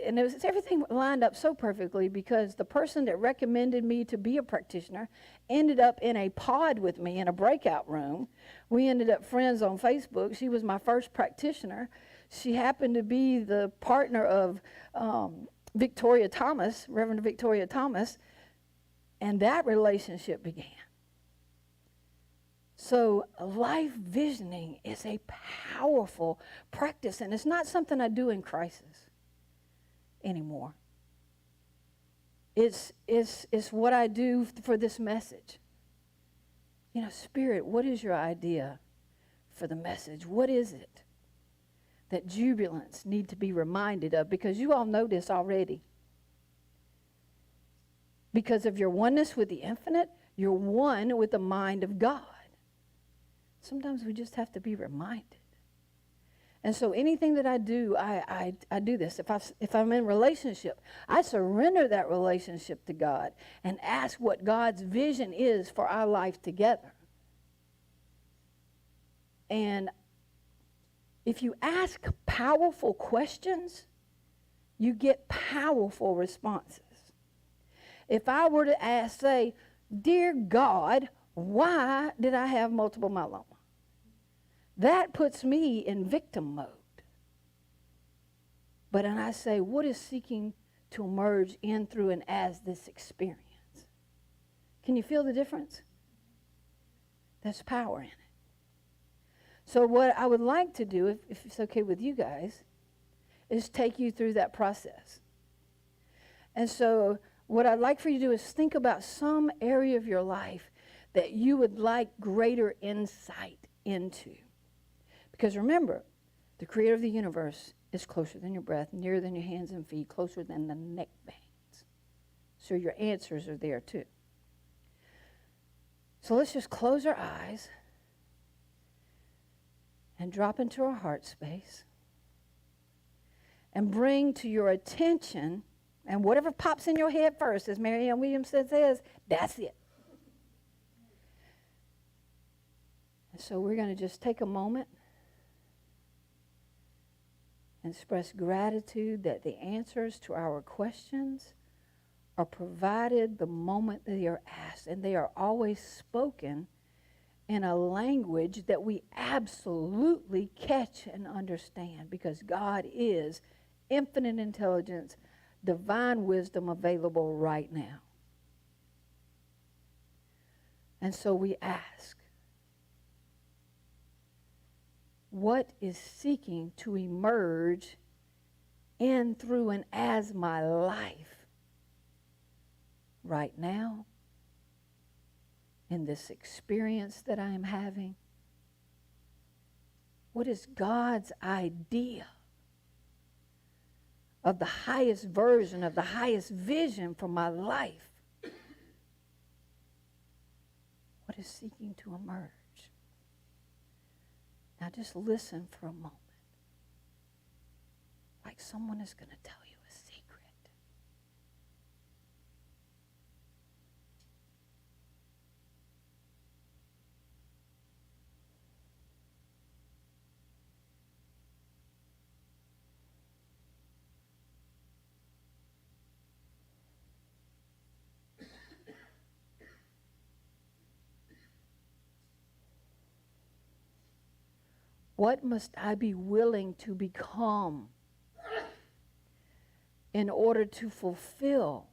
and everything lined up so perfectly because the person that recommended me to be a practitioner ended up in a pod with me in a breakout room. We ended up friends on Facebook. She was my first practitioner. She happened to be the partner of Victoria Thomas, Reverend Victoria Thomas, and that relationship began. So life visioning is a powerful practice, and it's not something I do in crisis anymore. It's what I do for this message. Spirit, what is your idea for the message? What is it that jubilants need to be reminded of? Because you all know this already. Because of your oneness with the infinite, you're one with the mind of God. Sometimes we just have to be reminded. And so anything that I do, I do this. If I'm in relationship, I surrender that relationship to God and ask what God's vision is for our life together. And if you ask powerful questions, you get powerful responses. If I were to say, "Dear God, why did I have multiple myeloma?" That puts me in victim mode. But when I say, what is seeking to emerge in, through, and as this experience? Can you feel the difference? There's power in it. So what I would like to do, if it's okay with you guys, is take you through that process. And so what I'd like for you to do is think about some area of your life that you would like greater insight into. Because remember, the creator of the universe is closer than your breath, nearer than your hands and feet, closer than the neck veins. So your answers are there too. So let's just close our eyes and drop into our heart space and bring to your attention, and whatever pops in your head first, as Marianne Williamson says, that's it. And so we're going to just take a moment and express gratitude that the answers to our questions are provided the moment they are asked, and they are always spoken in a language that we absolutely catch and understand, because God is infinite intelligence, divine wisdom available right now. And so we ask, what is seeking to emerge in, through, and as my life right now, in this experience that I am having? What is God's idea of the highest version, of the highest vision for my life? What is seeking to emerge? Now just listen for a moment, like someone is going to tell you a secret. What must I be willing to become in order to fulfill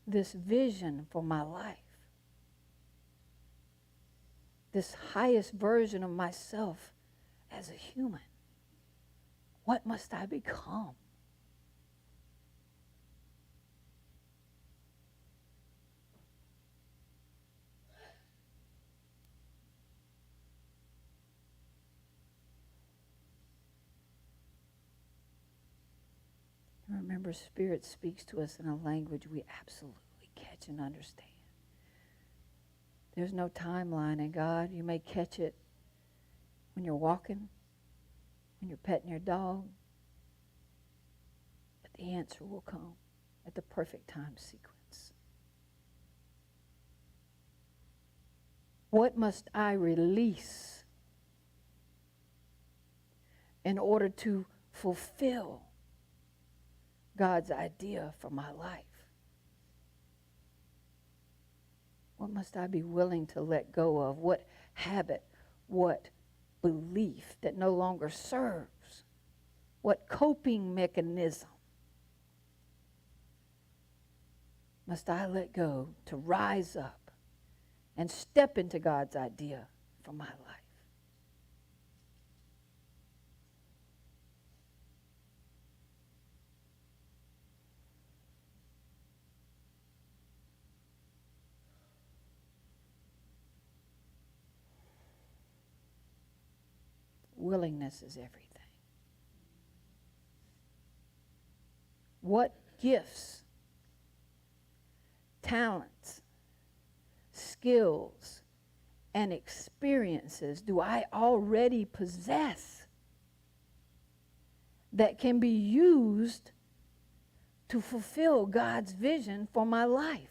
this vision for my life? This highest version of myself as a human. What must I become? Remember, Spirit speaks to us in a language we absolutely catch and understand. There's no timeline in God. You may catch it when you're walking, when you're petting your dog, but the answer will come at the perfect time sequence. What must I release in order to fulfill God's idea for my life? What must I be willing to let go of? What habit, what belief that no longer serves? What coping mechanism must I let go to rise up and step into God's idea for my life? Willingness is everything. What gifts, talents, skills, and experiences do I already possess that can be used to fulfill God's vision for my life?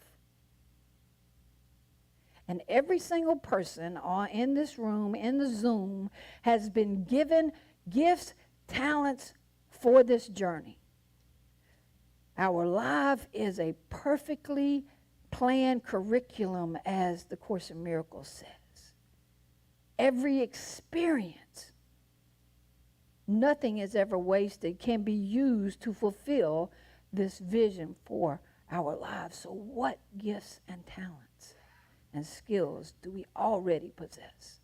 And every single person in this room, in the Zoom, has been given gifts, talents for this journey. Our life is a perfectly planned curriculum, as the Course in Miracles says. Every experience, nothing is ever wasted, can be used to fulfill this vision for our lives. So what gifts and talents and skills do we already possess?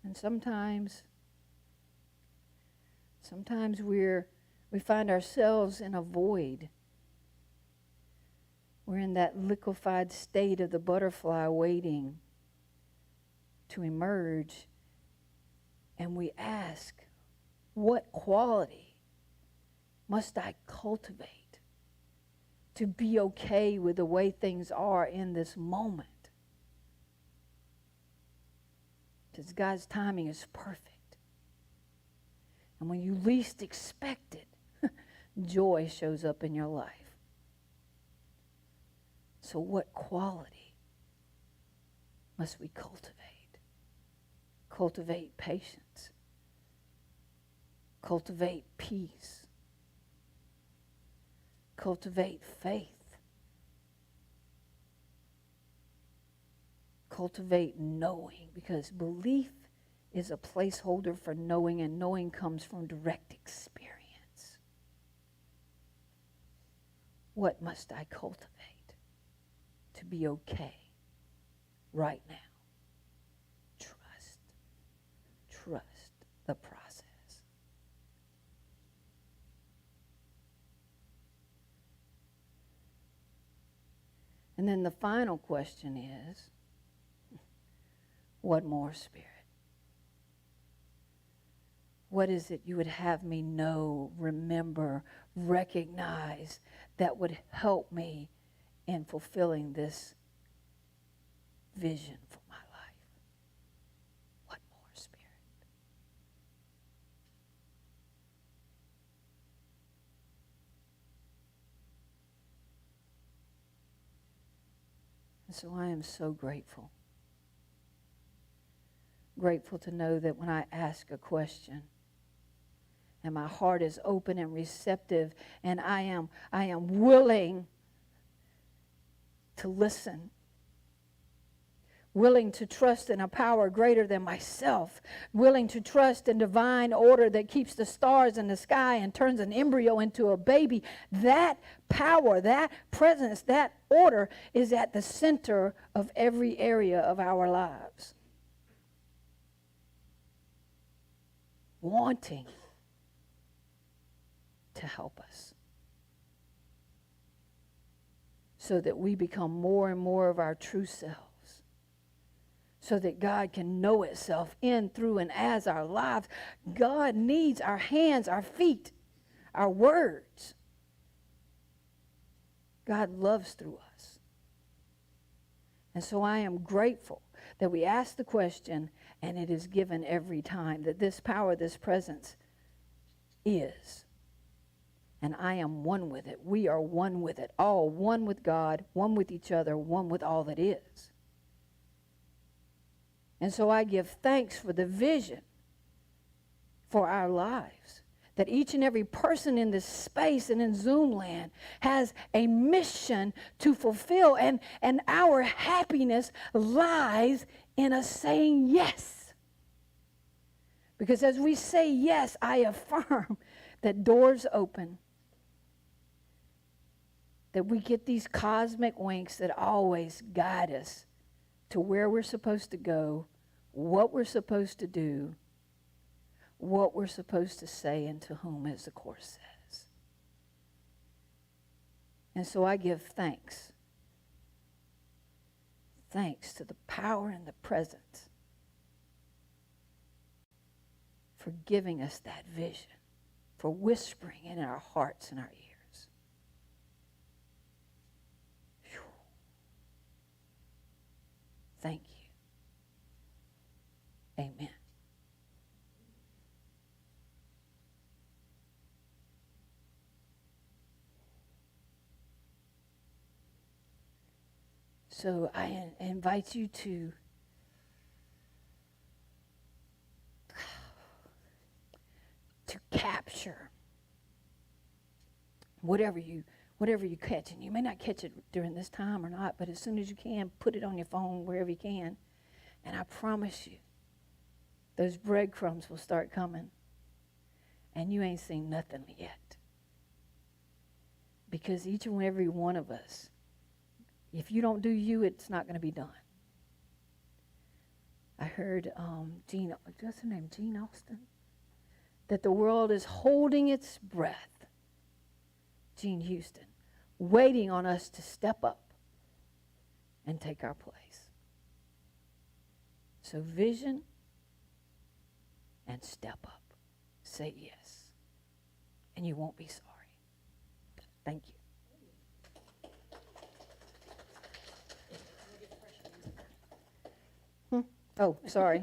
And sometimes we find ourselves in a void. We're in that liquefied state of the butterfly waiting to emerge. And we ask, what quality must I cultivate to be okay with the way things are in this moment? Because God's timing is perfect. And when you least expect it, joy shows up in your life. So what quality must we cultivate? Cultivate patience. Cultivate peace. Cultivate faith. Cultivate knowing, because belief is a placeholder for knowing, and knowing comes from direct experience. What must I cultivate to be okay right now? Trust the process. And then the final question is, what more, Spirit? What is it you would have me know, remember, recognize that would help me in fulfilling this vision for my life? What more, Spirit? And so I am so grateful. Grateful to know that when I ask a question and my heart is open and receptive and I am willing to listen, willing to trust in a power greater than myself, willing to trust in divine order that keeps the stars in the sky and turns an embryo into a baby, that power, that presence, that order is at the center of every area of our lives. Wanting to help us so that we become more and more of our true selves, so that God can know itself in, through, and as our lives. God needs our hands, our feet, our words. God loves through us. And so I am grateful that we ask the question and it is given every time, that this power, this presence is. And I am one with it. We are one with it. All one with God, one with each other, one with all that is. And so I give thanks for the vision for our lives, that each and every person in this space and in Zoom land has a mission to fulfill, and our happiness lies in us saying yes. Because as we say yes, I affirm that doors open, that we get these cosmic winks that always guide us to where we're supposed to go, what we're supposed to do, what we're supposed to say, and to whom, as the Course says. And so I give thanks. Thanks to the power and the presence for giving us that vision, for whispering in our hearts and our ears. Whew. Thank you. Amen. So I invite you to capture whatever you catch. And you may not catch it during this time or not, but as soon as you can, put it on your phone wherever you can. And I promise you, those breadcrumbs will start coming. And you ain't seen nothing yet. Because each and every one of us, if you don't do you, it's not going to be done. I heard what's her name, Jean Austen? That the world is holding its breath, Jean Houston, waiting on us to step up and take our place. So vision and step up. Say yes. And you won't be sorry. Thank you. Oh, sorry.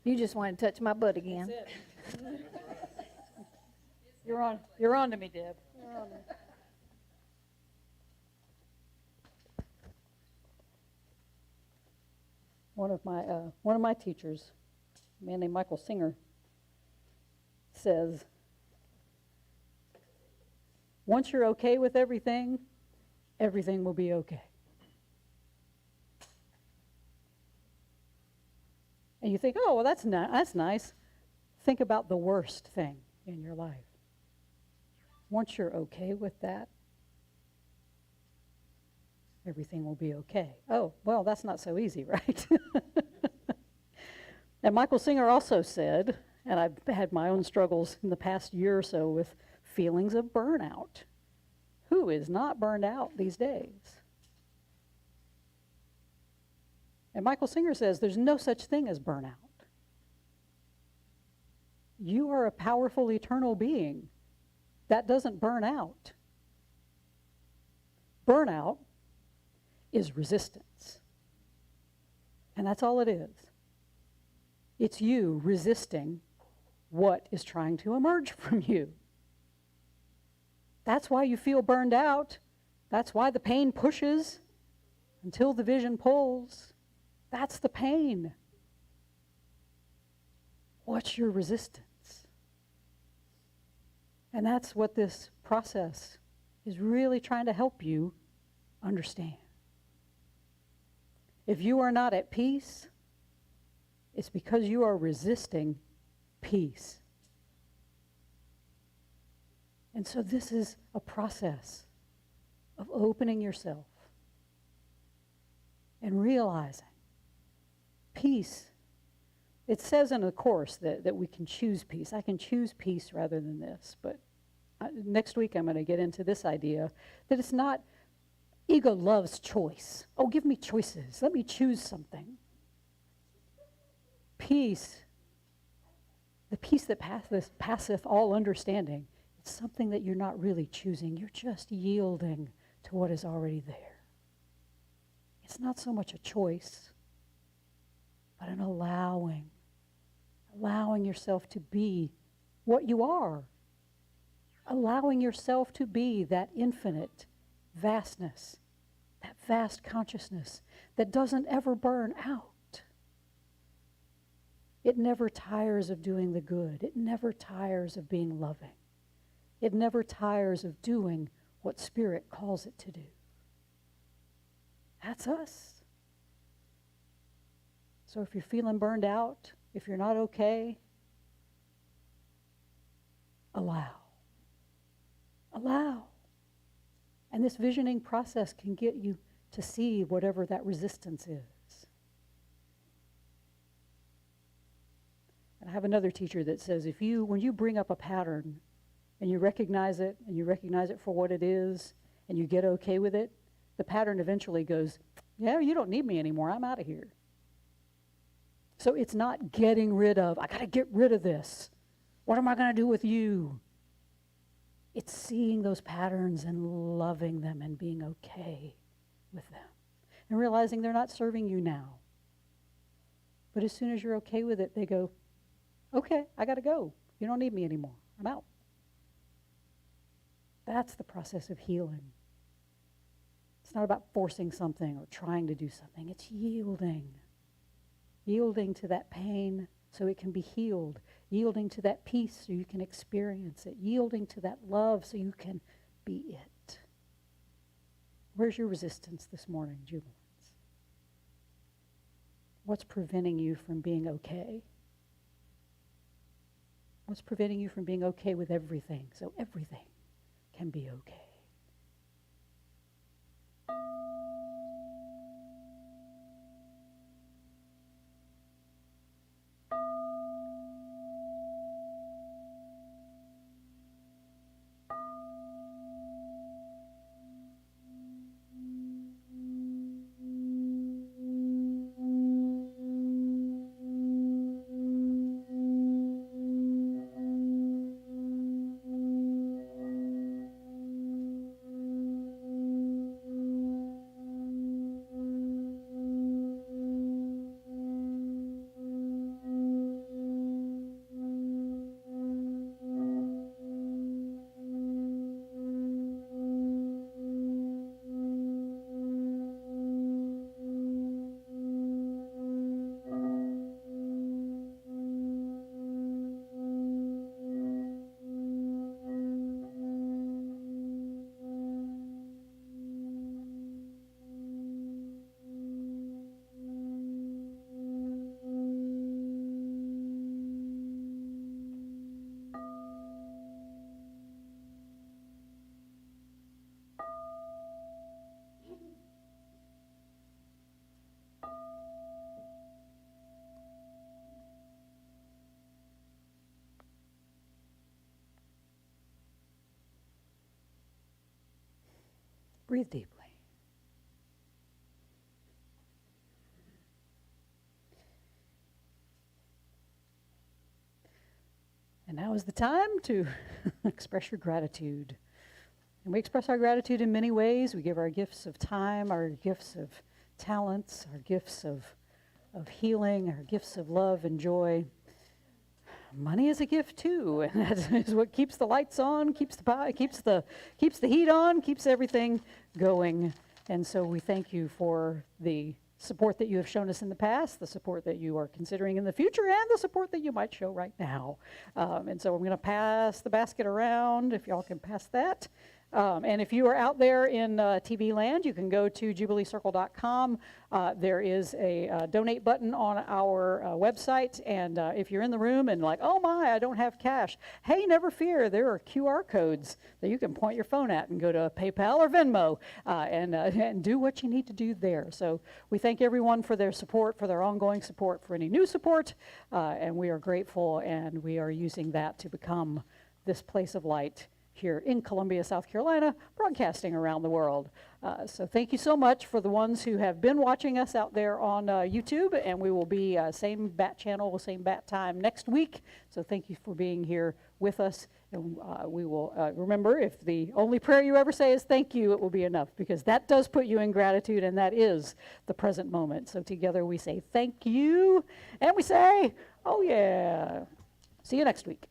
You just wanted to touch my butt again. That's it. You're on to me, Deb. You're on to me. One of my teachers, a man named Michael Singer, says, once you're okay with everything, everything will be okay. And you think, oh, well, that's nice. Think about the worst thing in your life. Once you're okay with that, everything will be okay. Oh, well, that's not so easy, right? And Michael Singer also said, and I've had my own struggles in the past year or so with feelings of burnout. Who is not burned out these days? And Michael Singer says there's no such thing as burnout. You are a powerful, eternal being that doesn't burn out. Burnout is resistance. And that's all it is. It's you resisting what is trying to emerge from you. That's why you feel burned out. That's why the pain pushes until the vision pulls. That's the pain. What's your resistance? And that's what this process is really trying to help you understand. If you are not at peace, it's because you are resisting peace. And so this is a process of opening yourself and realizing peace. It says in the course that we can choose peace. I can choose peace rather than this. But next week I'm going to get into this idea that it's not, ego loves choice. Oh, give me choices. Let me choose something. Peace, the peace that passeth all understanding, it's something that you're not really choosing. You're just yielding to what is already there. It's not so much a choice, but an allowing yourself to be what you are, allowing yourself to be that infinite vastness, that vast consciousness that doesn't ever burn out. It never tires of doing the good. It never tires of being loving. It never tires of doing what Spirit calls it to do. That's us. So if you're feeling burned out, if you're not okay, allow. Allow. And this visioning process can get you to see whatever that resistance is. And I have another teacher that says when you bring up a pattern and you recognize it for what it is, and you get okay with it, the pattern eventually goes, yeah, you don't need me anymore. I'm out of here. So it's not getting rid of, I got to get rid of this. What am I going to do with you? It's seeing those patterns and loving them and being okay with them and realizing they're not serving you now. But as soon as you're okay with it, they go, okay, I got to go. You don't need me anymore. I'm out. That's the process of healing. It's not about forcing something or trying to do something. It's yielding. Yielding to that pain so it can be healed. Yielding to that peace so you can experience it. Yielding to that love so you can be it. Where's your resistance this morning, Jubilants? What's preventing you from being okay? What's preventing you from being okay with everything so everything can be okay? Breathe deeply. And now is the time to express your gratitude. And we express our gratitude in many ways. We give our gifts of time, our gifts of talents, our gifts of healing, our gifts of love and joy. Money is a gift too, and that is what keeps the lights on, keeps the heat on, keeps everything going. And so we thank you for the support that you have shown us in the past, the support that you are considering in the future, and the support that you might show right now. And so I'm going to pass the basket around, if y'all can pass that. And if you are out there in TV land, you can go to jubileecircle.com. There is a donate button on our website. And if you're in the room and like, oh my, I don't have cash. Hey, never fear. There are QR codes that you can point your phone at and go to PayPal or Venmo and do what you need to do there. So we thank everyone for their support, for their ongoing support, for any new support. And we are grateful, and we are using that to become this place of light here in Columbia, South Carolina, broadcasting around the world. So thank you so much for the ones who have been watching us out there on YouTube, and we will be same bat channel, same bat time next week. So thank you for being here with us, and we will remember, if the only prayer you ever say is thank you, it will be enough, because that does put you in gratitude, and that is the present moment. So together we say thank you, and we say, oh yeah. See you next week.